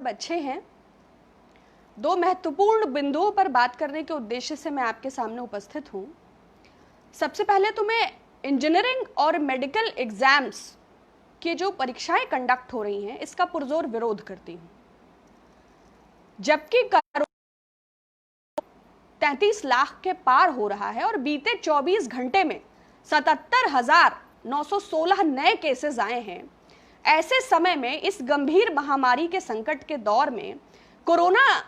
अच्छे हैं। दो महत्वपूर्ण बिंदुओं पर बात करने के उद्देश्य से मैं आपके सामने उपस्थित हूं। सबसे पहले तो मैं इंजीनियरिंग और मेडिकल एग्जाम्स की जो परीक्षाएं कंडक्ट हो रही हैं इसका पुरजोर विरोध करती हूं। जबकि 33 लाख के पार हो रहा है और बीते 24 घंटे में 77,916 नए केसेस आए हैं, ऐसे समय में इस गंभीर महामारी के संकट के दौर में, कोरोना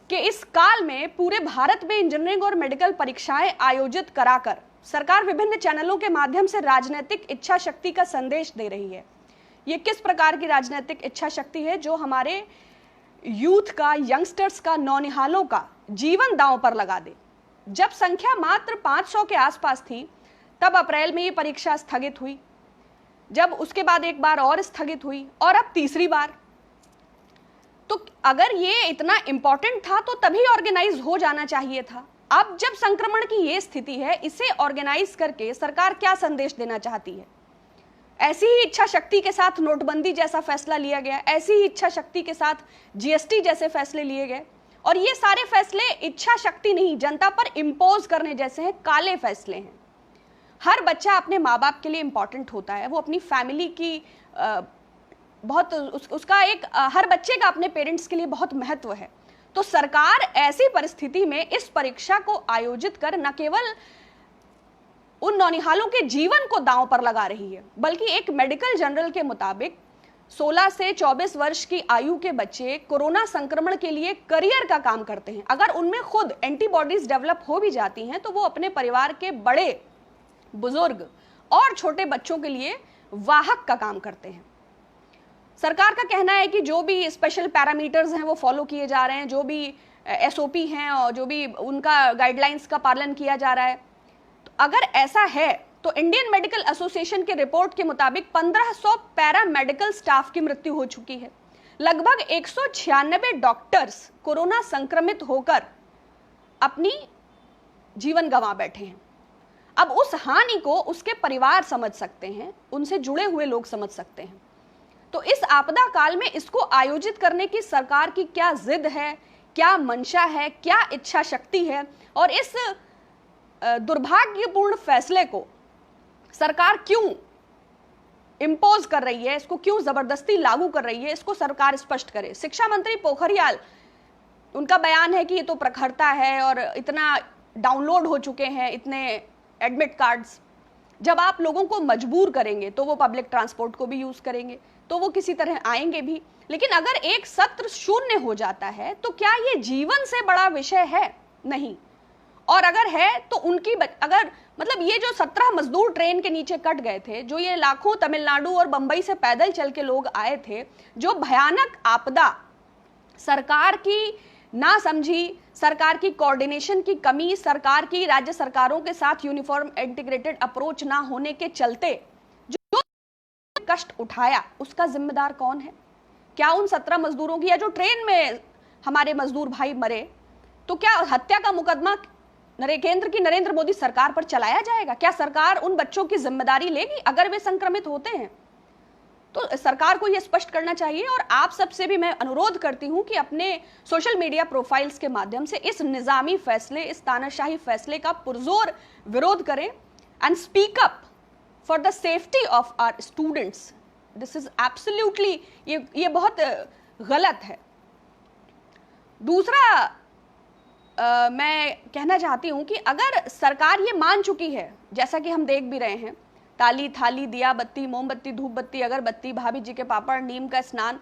के इस काल में पूरे भारत में इंजीनियरिंग और मेडिकल परीक्षाएं आयोजित कराकर सरकार विभिन्न चैनलों के माध्यम से राजनीतिक इच्छा शक्ति का संदेश दे रही है। ये किस प्रकार की राजनीतिक इच्छा शक्ति है? जो हमारे यूथ का, यंगस्टर्स का, नौनिहालों का जीवन दांव पर लगा दे। जब संख्या मात्र 500 के आसपास थी तब अप्रैल में ये परीक्षा स्थगित हुई, जब उसके बाद एक बार और स्थगित हुई और अब तीसरी बार। तो अगर ये इतना इंपॉर्टेंट था तो तभी ऑर्गेनाइज हो जाना चाहिए था। अब जब संक्रमण की ये स्थिति है, इसे ऑर्गेनाइज करके सरकार क्या संदेश देना चाहती है? ऐसी ही इच्छा शक्ति के साथ नोटबंदी जैसा फैसला लिया गया, ऐसी ही इच्छा शक्ति के साथ जीएसटी जैसे फैसले लिए गए, और ये सारे फैसले इच्छा शक्ति नहीं, जनता पर इम्पोज करने जैसे हैं, काले फैसले हैं। हर बच्चा अपने माँ बाप के लिए इंपॉर्टेंट होता है, वो अपनी फैमिली की उसका एक हर बच्चे का अपने पेरेंट्स के लिए बहुत महत्व है। तो सरकार ऐसी परिस्थिति में इस परीक्षा को आयोजित कर न केवल उन नौनिहालों के जीवन को दांव पर लगा रही है, बल्कि एक मेडिकल जर्नल के मुताबिक 16 से 24 वर्ष की आयु के बच्चे कोरोना संक्रमण के लिए करियर का काम करते हैं। अगर उनमें खुद एंटीबॉडीज डेवलप हो भी जाती हैं तो वो अपने परिवार के बड़े, बुजुर्ग और छोटे बच्चों के लिए वाहक का काम करते हैं। सरकार का कहना है कि जो भी स्पेशल पैरामीटर्स हैं वो फॉलो किए जा रहे हैं, जो भी एसओपी हैं और जो भी उनका गाइडलाइंस का पालन किया जा रहा है। तो अगर ऐसा है तो इंडियन मेडिकल एसोसिएशन के रिपोर्ट के मुताबिक 1500 पैरामेडिकल स्टाफ की मृत्यु हो चुकी है। लगभग 196 डॉक्टर्स कोरोना संक्रमित होकर अपनी जीवन गंवा बैठे हैं। अब उस हानि को उसके परिवार समझ सकते हैं, उनसे जुड़े हुए लोग समझ सकते हैं। तो इस आपदा काल में इसको आयोजित करने की सरकार की क्या जिद है, क्या मंशा है, क्या इच्छा शक्ति है, और इस दुर्भाग्यपूर्ण फैसले को सरकार क्यों इंपोज कर रही है, इसको क्यों जबरदस्ती लागू कर रही है, इसको सरकार स्पष्ट करे। शिक्षा मंत्री पोखरियाल, उनका बयान है कि ये तो प्रखरता है और इतना डाउनलोड हो चुके हैं इतने एडमिट कार्ड्स। जब आप लोगों को मजबूर करेंगे तो वो पब्लिक ट्रांसपोर्ट को भी यूज करेंगे, तो वो किसी तरह आएंगे भी। लेकिन अगर एक सत्र शून्य हो जाता है तो क्या ये जीवन से बड़ा विषय है? नहीं। और अगर है तो उनकी अगर मतलब ये जो 17 मजदूर ट्रेन के नीचे कट गए थे, जो ये लाखों तमिलनाडु और बंबई से पैदल चल के लोग आए थे, जो भयानक आपदा, सरकार की ना समझी, सरकार की कोऑर्डिनेशन की कमी, सरकार की राज्य सरकारों के साथ यूनिफॉर्म इंटीग्रेटेड अप्रोच ना होने के चलते जो कष्ट उठाया, उसका जिम्मेदार कौन है? क्या उन 17 मजदूरों की, या जो ट्रेन में हमारे मजदूर भाई मरे, तो क्या हत्या का मुकदमा केंद्र की नरेंद्र मोदी सरकार पर चलाया जाएगा? क्या सरकार उन बच्चों की जिम्मेदारी लेगी अगर वे संक्रमित होते हैं? तो सरकार को यह स्पष्ट करना चाहिए। और आप सबसे भी मैं अनुरोध करती हूं कि अपने सोशल मीडिया प्रोफाइल्स के माध्यम से इस निजामी फैसले, इस तानाशाही फैसले का पुरजोर विरोध करें and speak up for the safety of our students. This is absolutely, ये बहुत गलत है। दूसरा मैं कहना चाहती हूं कि अगर सरकार ये मान चुकी है, जैसा कि हम देख भी रहे हैं, ताली थाली, दिया बत्ती, मोमबत्ती, धूप बत्ती, अगरबत्ती, भाभी जी के पापड़, नीम का स्नान,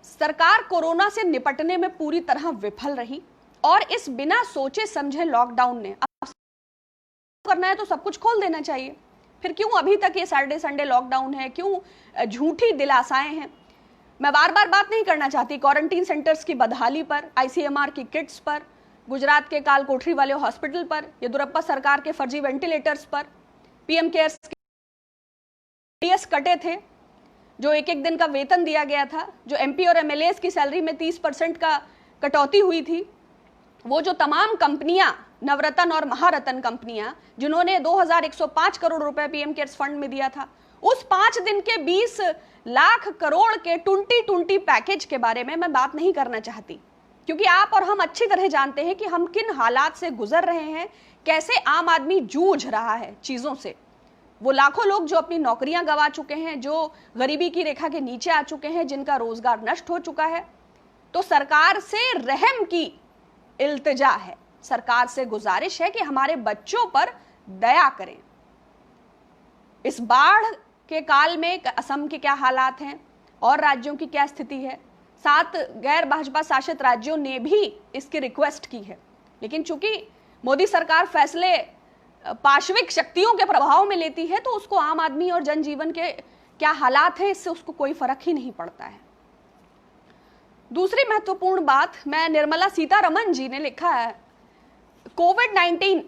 सरकार कोरोना से निपटने में पूरी तरह विफल रही। और इस बिना सोचे समझे लॉकडाउन ने, अब करना है तो सब कुछ खोल देना चाहिए, फिर क्यों अभी तक ये सैटरडे संडे लॉकडाउन है, क्यों झूठी दिलासाएं हैं? मैं बार बार बात नहीं करना चाहती क्वारंटीन सेंटर्स की बदहाली पर, आईसीएमआर की किट्स पर, गुजरात के काल कोठरी वाले हॉस्पिटल पर, येदियुरप्पा सरकार के फर्जी वेंटिलेटर्स पर, पीएम केयर्स के कटे थे, जो एक एक दिन का वेतन दिया गया था, जो एमपी और एमएलए की सैलरी में 30% का कटौती हुई थी, वो जो तमाम कंपनियां, नवरत्न और महारत्न कंपनियां, जिन्होंने 2105 करोड़ रुपए पीएम केयर्स फंड में दिया था, उस 5 दिन के 20 लाख करोड़ के टुंटी पैकेज के बारे में मैं बात नहीं करना चाहती, क्योंकि आप और हम अच्छी तरह जानते हैं कि हम किन हालात से गुजर रहे हैं, कैसे आम आदमी जूझ रहा है चीजों से। वो लाखों लोग जो अपनी नौकरियां गंवा चुके हैं, जो गरीबी की रेखा के नीचे आ चुके हैं, जिनका रोजगार नष्ट हो चुका है। तो सरकार से रहम की इल्तिजा है, सरकार से गुजारिश है कि हमारे बच्चों पर दया करें। इस बाढ़ के काल में असम के क्या हालात हैं और राज्यों की क्या स्थिति है, 7 गैर भाजपा शासित राज्यों ने भी इसकी रिक्वेस्ट की है, लेकिन चूंकि मोदी सरकार फैसले पार्श्विक शक्तियों के प्रभाव में लेती है, तो उसको आम आदमी और जनजीवन के क्या हालात हैं इससे उसको कोई फर्क ही नहीं पड़ता है। दूसरी महत्वपूर्ण बात, मैं निर्मला सीतारमण जी ने लिखा है कोविड-19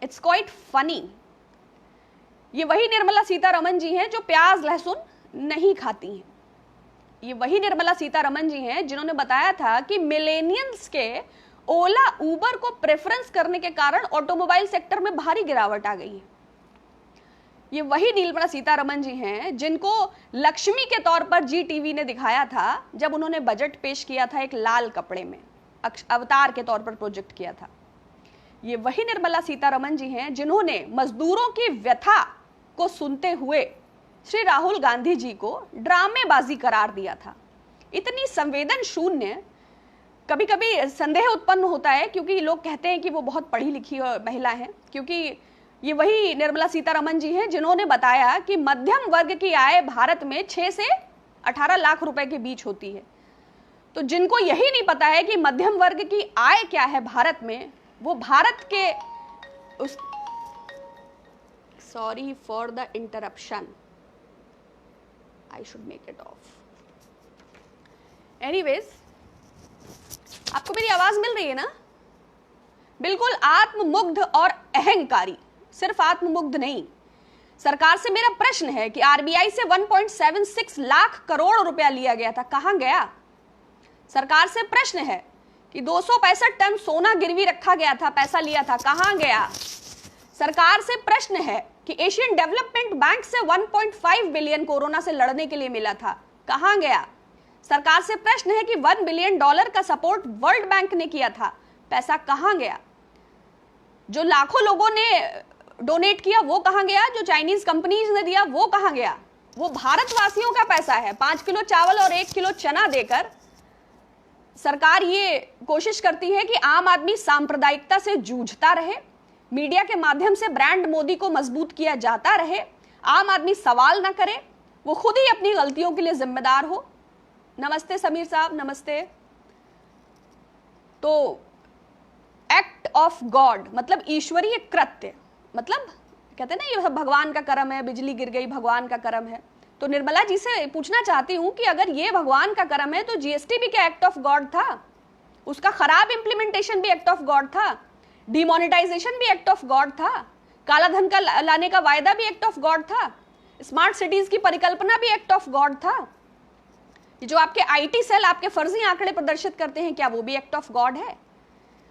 इट्स क्वाइट फनी। ये वही निर्मला सीतारमण जी हैं जो प्याज लहसुन नहीं खाती हैं। ये वही निर्मला सीतारमण जी हैं जिन्होंने बताया था कि मिलेनियल्स के ओला उबर को प्रेफरेंस करने के कारण ऑटोमोबाइल सेक्टर में भारी गिरावट आ गई है। ये वही निर्मला सीतारमण जी हैं जिनको लक्ष्मी के तौर पर जी टीवी ने दिखाया था जब उन्होंने बजट पेश किया था, एक लाल कपड़े में अवतार के तौर पर प्रोजेक्ट किया था। ये वही निर्मला सीतारमण जी हैं जिन्होंने मजदूरों की व्यथा को सुनते हुए श्री राहुल गांधी जी को ड्रामेबाजी करार दिया था। इतनी संवेदन शून्य, कभी कभी संदेह उत्पन्न होता है क्योंकि लोग कहते हैं कि वो बहुत पढ़ी लिखी महिला हैं, क्योंकि ये वही निर्मला सीतारमण जी हैं जिन्होंने बताया कि मध्यम वर्ग की आय भारत में 6 से 18 लाख रुपए के बीच होती है। तो जिनको यही नहीं पता है कि मध्यम वर्ग की आय क्या है भारत में, वो भारत के उस sorry for the interruption, I should make it of. Anyways, आपको मेरी आवाज मिल रही है ना? बिल्कुल आत्ममुग्ध और अहंकारी, सिर्फ आत्ममुग्ध नहीं। सरकार से मेरा प्रश्न है कि आरबीआई से 1.76 लाख करोड़ रुपया लिया गया था, कहां गया? सरकार से प्रश्न है कि 265 टन सोना गिरवी रखा गया था, पैसा लिया था, कहां गया? सरकार से प्रश्न है कि एशियन डेवलपमेंट बैंक से 1.5 बिलियन कोरोना से लड़ने के लिए मिला था, कहां गया? सरकार से प्रश्न है कि $1 बिलियन का सपोर्ट वर्ल्ड बैंक ने किया था, पैसा कहां गया? जो लाखों लोगों ने डोनेट किया वो कहां गया? जो चाइनीज कंपनीज ने दिया वो कहां गया? वो भारतवासियों का पैसा है। 5 किलो चावल और 1 किलो चना देकर सरकार ये कोशिश करती है कि आम आदमी सांप्रदायिकता से जूझता रहे, मीडिया के माध्यम से ब्रांड मोदी को मजबूत किया जाता रहे, आम आदमी सवाल ना करे, वो खुद ही अपनी गलतियों के लिए जिम्मेदार हो। नमस्ते समीर साहब, नमस्ते। तो एक्ट ऑफ गॉड मतलब ईश्वरीय कृत्य, मतलब कहते हैं ना ये सब भगवान का कर्म है, बिजली गिर गई भगवान का कर्म है। तो निर्मला जी से पूछना चाहती हूं कि अगर ये भगवान का कर्म है तो जीएसटी भी क्या एक्ट ऑफ गॉड था? उसका खराब इंप्लीमेंटेशन भी एक्ट ऑफ गॉड था, डिमोनेटाइजेशन भी एक्ट ऑफ गॉड था, काला धन का लाने का वायदा भी एक्ट ऑफ गॉड था, स्मार्ट सिटीज की परिकल्पना भी एक्ट ऑफ गॉड था। जो आपके आईटी सेल आपके फर्जी आंकड़े प्रदर्शित करते हैं, क्या वो भी एक्ट ऑफ गॉड है?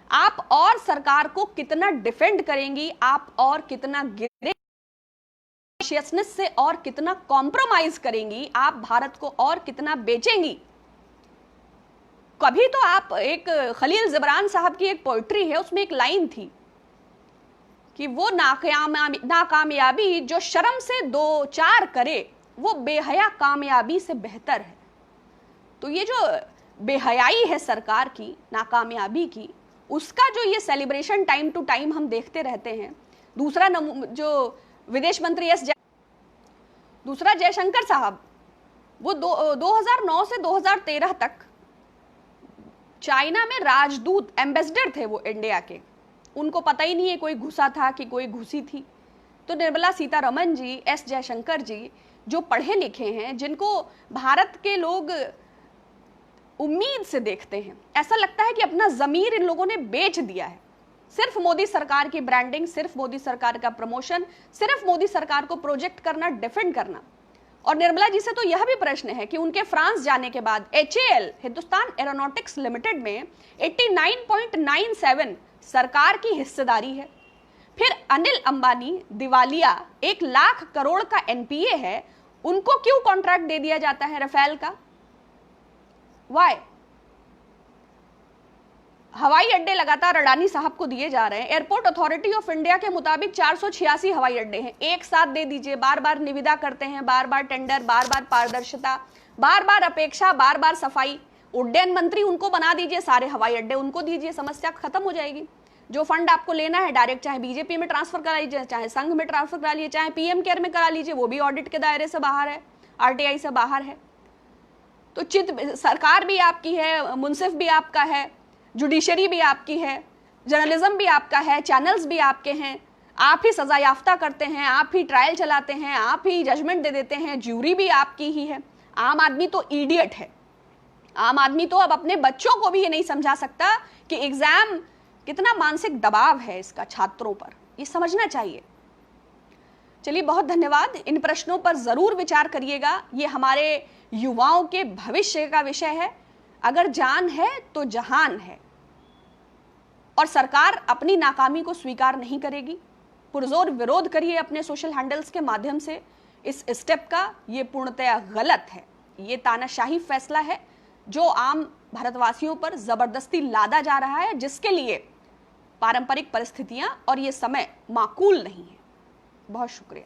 आप और सरकार को कितना डिफेंड करेंगी, आप और कितना कॉन्शियसनेस से और कितना कॉम्प्रोमाइज करेंगी, आप भारत को और कितना बेचेंगी? कभी तो आप एक खलील जिब्रान साहब की एक पोइट्री है, उसमें एक लाइन थी कि वो नाकामयाबी जो शर्म से 2-4 करे वो बेहया कामयाबी से बेहतर है। तो ये जो बेहयाई है सरकार की, नाकामयाबी की, उसका जो ये सेलिब्रेशन टाइम टू टाइम हम देखते रहते हैं। दूसरा जो विदेश मंत्री दूसरा जयशंकर साहब, वो 2009 से 2013 तक चाइना में राजदूत, एम्बेसडर थे वो इंडिया के। उनको पता ही नहीं है कोई घुसा था कि कोई घुसी थी। तो निर्मला सीतारमण जी, एस जयशंकर जी, जो पढ़े लिखे हैं, जिनको भारत के लोग उम्मीद से देखते हैं, ऐसा लगता है कि अपना जमीर इन लोगों ने बेच दिया है। सिर्फ मोदी सरकार की ब्रांडिंग, सिर्फ मोदी सरकार का प्रमोशन, सिर्फ मोदी सरकार को प्रोजेक्ट करना, डिफेंड करना। और निर्मला जी से तो यह भी प्रश्न है कि उनके फ्रांस जाने के बाद HAL, हिंदुस्तान एरोनॉटिक्स लिमिटेड में 89.97 सरकार की हिस्सेदारी है। फिर अनिल अंबानी दिवालिया 1 लाख करोड़ का एनपीए है, उनको क्यों कॉन्ट्रैक्ट दे दिया जाता है राफेल का? वाई? हवाई अड्डे लगातार अडानी साहब को दिए जा रहे हैं। एयरपोर्ट अथॉरिटी ऑफ इंडिया के मुताबिक 486 हवाई अड्डे हैं, एक साथ दे दीजिए। बार बार निविदा करते हैं, बार बार टेंडर, बार बार पारदर्शिता, बार बार अपेक्षा, बार बार सफाई। उड्डयन मंत्री उनको बना दीजिए, सारे हवाई अड्डे उनको दीजिए, समस्या खत्म हो जाएगी। जो फंड आपको लेना है डायरेक्ट चाहे बीजेपी में ट्रांसफर करा लीजिए, चाहे संघ में ट्रांसफर करा लीजिए, चाहे पीएम केयर में करा लीजिए, वो भी ऑडिट के दायरे से बाहर है, आरटीआई से बाहर है। तो सरकार भी आपकी है, मुंसिफ भी आपका है, जुडिशरी भी आपकी है, जर्नलिज्म भी आपका है, चैनल्स भी आपके हैं, आप ही सजा याफ्ता करते हैं, आप ही ट्रायल चलाते हैं, आप ही जजमेंट दे देते हैं, ज्यूरी भी आपकी ही है। आम आदमी तो इडियट है। आम आदमी तो अब अपने बच्चों को भी ये नहीं समझा सकता कि एग्जाम कितना मानसिक दबाव है इसका छात्रों पर, ये समझना चाहिए। चलिए, बहुत धन्यवाद। इन प्रश्नों पर जरूर विचार करिएगा, ये हमारे युवाओं के भविष्य का विषय है। अगर जान है तो जहान है, और सरकार अपनी नाकामी को स्वीकार नहीं करेगी। पुरजोर विरोध करिए अपने सोशल हैंडल्स के माध्यम से इस स्टेप का। ये पूर्णतया गलत है, ये तानाशाही फैसला है जो आम भारतवासियों पर जबरदस्ती लादा जा रहा है, जिसके लिए पारंपरिक परिस्थितियां और ये समय माकूल नहीं है। बहुत शुक्रिया।